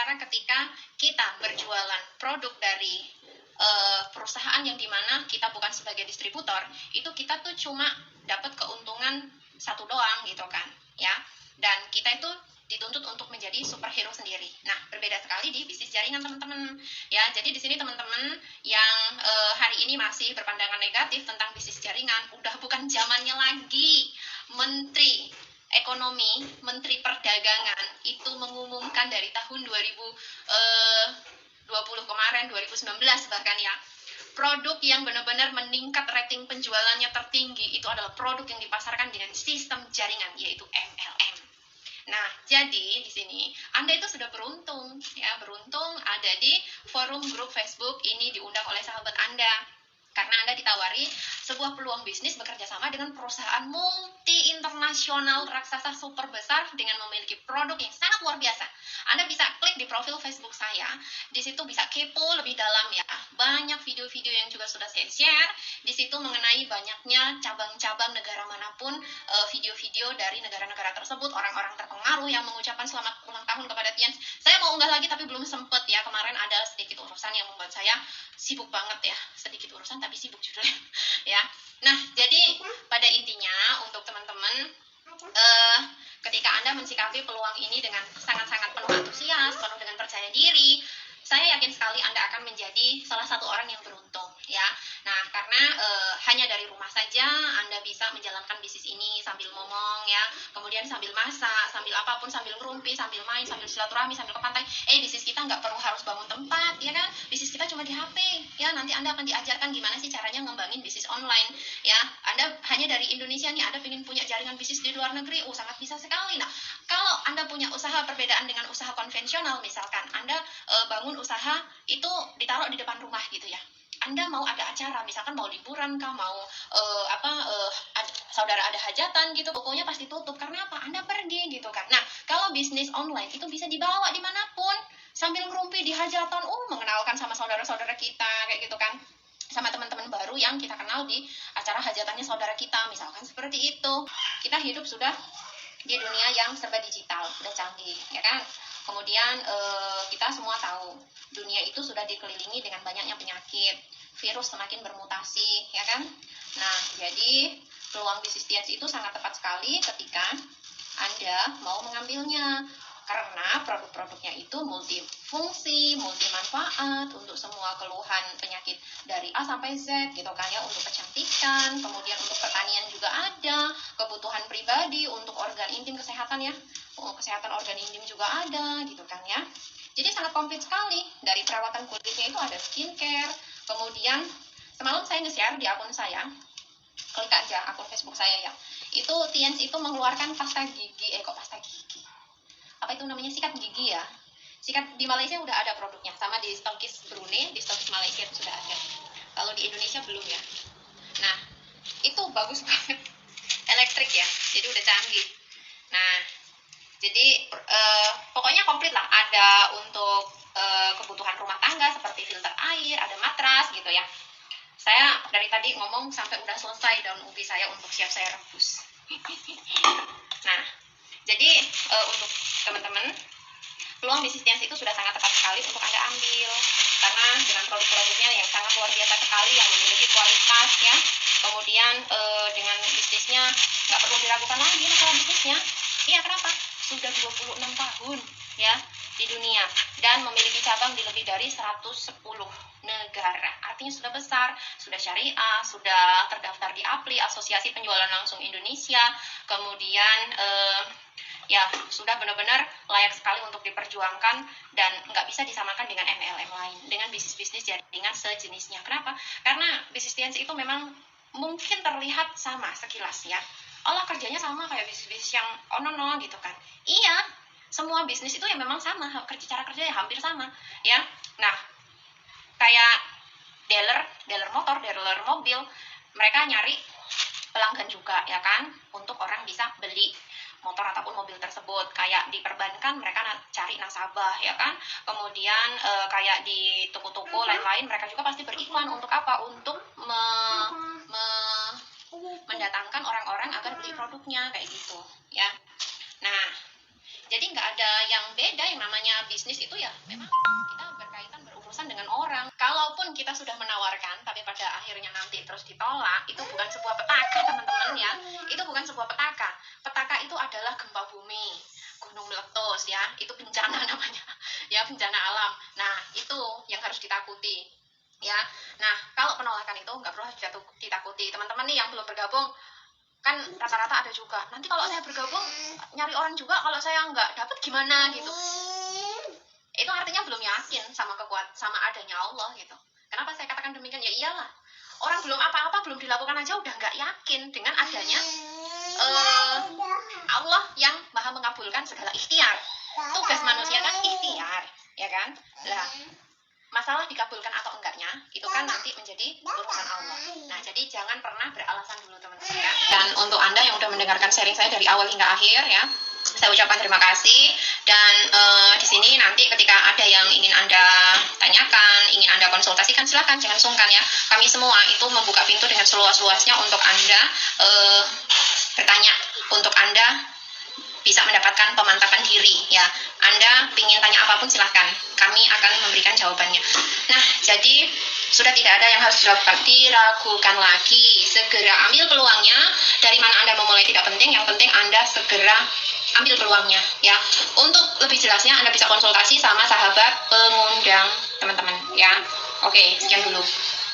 Sementara ketika kita berjualan produk dari perusahaan yang dimana kita bukan sebagai distributor, itu kita tuh cuma dapat keuntungan satu doang gitu kan, ya. Dan kita itu dituntut untuk menjadi superhero sendiri. Nah, berbeda sekali di bisnis jaringan teman-teman. Ya, jadi di sini teman-teman yang hari ini masih berpandangan negatif tentang bisnis jaringan, udah bukan zamannya lagi. Menteri Ekonomi, Menteri Perdagangan itu mengumumkan dari tahun 2020 kemarin, 2019 bahkan ya, produk yang benar-benar meningkat rating penjualannya tertinggi itu adalah produk yang dipasarkan dengan sistem jaringan, yaitu MLM. Nah, jadi di sini Anda itu sudah beruntung, ya, beruntung ada di forum grup Facebook ini diundang oleh sahabat Anda. Karena Anda ditawari sebuah peluang bisnis bekerja sama dengan perusahaan multi internasional raksasa super besar dengan memiliki produk yang sangat luar biasa. Anda bisa klik di profil Facebook saya, di situ bisa kepo lebih dalam ya. Banyak video-video yang juga sudah saya share di situ mengenai banyaknya cabang-cabang negara manapun, video-video dari negara-negara tersebut, orang-orang terpengaruh yang mengucapkan selamat ulang tahun kepada Tian. Saya mau unggah lagi tapi belum sempet ya, kemarin ada sedikit urusan yang membuat saya sibuk banget ya, sedikit urusan tapi sibuk judulnya ya. Nah, jadi pada intinya untuk teman-teman, ketika Anda mensikapi peluang ini dengan sangat-sangat penuh antusias, penuh dengan percaya diri, saya yakin sekali Anda akan menjadi salah satu orang yang beruntung ya. Nah, karena hanya dari rumah saja Anda bisa menjalankan bisnis ini sambil ngomong ya, kemudian sambil masak, sambil apapun, sambil ngerumpi, sambil main, sambil silaturahmi, sambil ke pantai. Bisnis kita nggak perlu harus bangun tempat ya kan, bisnis kita cuma di HP ya. Nanti Anda akan diajarkan gimana sih caranya ngembangin bisnis online ya. Anda hanya dari Indonesia nih, Anda pengen punya jaringan bisnis di luar negeri, sangat bisa sekali. Nah, kalau Anda punya usaha perbedaan dengan usaha konvensional, misalkan Anda bangun usaha itu ditaruh di depan rumah gitu ya. Anda mau ada acara, misalkan mau liburan kah, mau saudara ada hajatan gitu, pokoknya pasti tutup. Karena apa? Anda pergi gitu kan. Nah, kalau bisnis online itu bisa dibawa dimanapun, sambil ngerumpi di hajatan, mengenalkan sama saudara-saudara kita kayak gitu kan, sama teman-teman baru yang kita kenal di acara hajatannya saudara kita, misalkan seperti itu. Kita hidup sudah di dunia yang serba digital, udah canggih ya kan. Kemudian kita semua tahu dunia itu sudah dikelilingi dengan banyaknya penyakit, virus semakin bermutasi ya kan. Nah, jadi peluang bisnis Tians itu sangat tepat sekali ketika Anda mau mengambilnya, karena produk-produknya itu multifungsi, multi manfaat untuk semua keluhan penyakit dari A sampai Z gitu kan ya, untuk kecantikan, kemudian untuk pertanian juga ada, kebutuhan pribadi untuk organ intim kesehatan ya, kesehatan organ intim juga ada gitu kan ya. Jadi sangat komplit sekali. Dari perawatan kulitnya itu ada skincare, kemudian semalam saya nge-share di akun saya, klik aja akun Facebook saya ya, itu Tians itu mengeluarkan pasta gigi, pasta gigi, apa itu namanya, sikat gigi ya. Sikat di Malaysia udah ada produknya, sama di Stokis Brunei, di Stokis Malaysia sudah ada. Kalau di Indonesia belum ya. Nah, itu bagus banget, elektrik ya, jadi udah canggih. Nah, jadi pokoknya komplit lah, ada untuk kebutuhan rumah tangga seperti filter air, ada matras gitu ya. Saya dari tadi ngomong sampai udah selesai daun ubi saya untuk siap saya rebus. Nah, jadi untuk teman-teman, peluang bisnis Tians itu sudah sangat tepat sekali untuk Anda ambil, karena dengan produk-produknya yang sangat luar biasa sekali, yang memiliki kualitas ya. Kemudian dengan bisnisnya nggak perlu diragukan lagi masalah bisnisnya. Iya, kenapa? Sudah 26 tahun ya di dunia dan memiliki cabang di lebih dari 110 negara. Artinya sudah besar, sudah syariah, sudah terdaftar di APLI, Asosiasi Penjualan Langsung Indonesia. Kemudian ya sudah benar-benar layak sekali untuk diperjuangkan dan nggak bisa disamakan dengan MLM lain, dengan bisnis-bisnis jaringan sejenisnya. Kenapa? Karena bisnis Tians itu memang mungkin terlihat sama sekilas ya, Allah kerjanya sama kayak bisnis-bisnis yang ono gitu kan. Iya, semua bisnis itu ya memang sama, cara kerjanya hampir sama ya. Nah, kayak dealer motor, dealer mobil, mereka nyari pelanggan juga ya kan, untuk orang bisa beli motor ataupun mobil tersebut. Kayak di perbankan mereka cari nasabah ya kan. Kemudian kayak di toko-toko lain-lain mereka juga pasti beriklan untuk apa? Untuk mendatangkan orang-orang agar beli produknya kayak gitu ya. Nah, Jadi nggak ada yang beda, yang namanya bisnis itu ya memang kita berkaitan berurusan dengan orang. Kalaupun kita sudah menawarkan tapi pada akhirnya nanti terus ditolak, itu bukan sebuah petaka teman-teman ya. Itu bukan sebuah petaka. Petaka itu adalah gempa bumi, gunung meletus ya, itu bencana namanya ya, bencana alam. Nah itu yang harus ditakuti ya. Nah kalau penolakan itu nggak perlu ditakuti. Teman-teman nih yang belum bergabung, kan rata-rata ada juga, nanti kalau saya bergabung nyari orang juga, kalau saya nggak dapet gimana gitu. Itu artinya belum yakin sama adanya Allah gitu. Kenapa saya katakan demikian? Ya iyalah, orang belum apa-apa, belum dilakukan aja udah nggak yakin dengan adanya Allah yang maha mengabulkan segala ikhtiar. Tugas manusia kan ikhtiar, ya kan? Lah masalah dikabulkan atau enggaknya itu kan nanti menjadi urusan Allah. Nah jadi jangan pernah beralasan dulu teman-teman ya. Dan untuk Anda yang udah mendengarkan sharing saya dari awal hingga akhir ya, saya ucapkan terima kasih. Dan di sini nanti ketika ada yang ingin Anda tanyakan, ingin Anda konsultasikan, silakan, jangan sungkan ya. Kami semua itu membuka pintu dengan seluas-luasnya untuk Anda bertanya, untuk Anda bisa mendapatkan pemantapan diri ya. Anda ingin tanya apapun silahkan, kami akan memberikan jawabannya. Nah jadi sudah tidak ada yang harus diragukan lagi, segera ambil peluangnya. Dari mana Anda memulai tidak penting, yang penting Anda segera ambil peluangnya ya. Untuk lebih jelasnya Anda bisa konsultasi sama sahabat pengundang teman-teman ya. Oke, sekian dulu.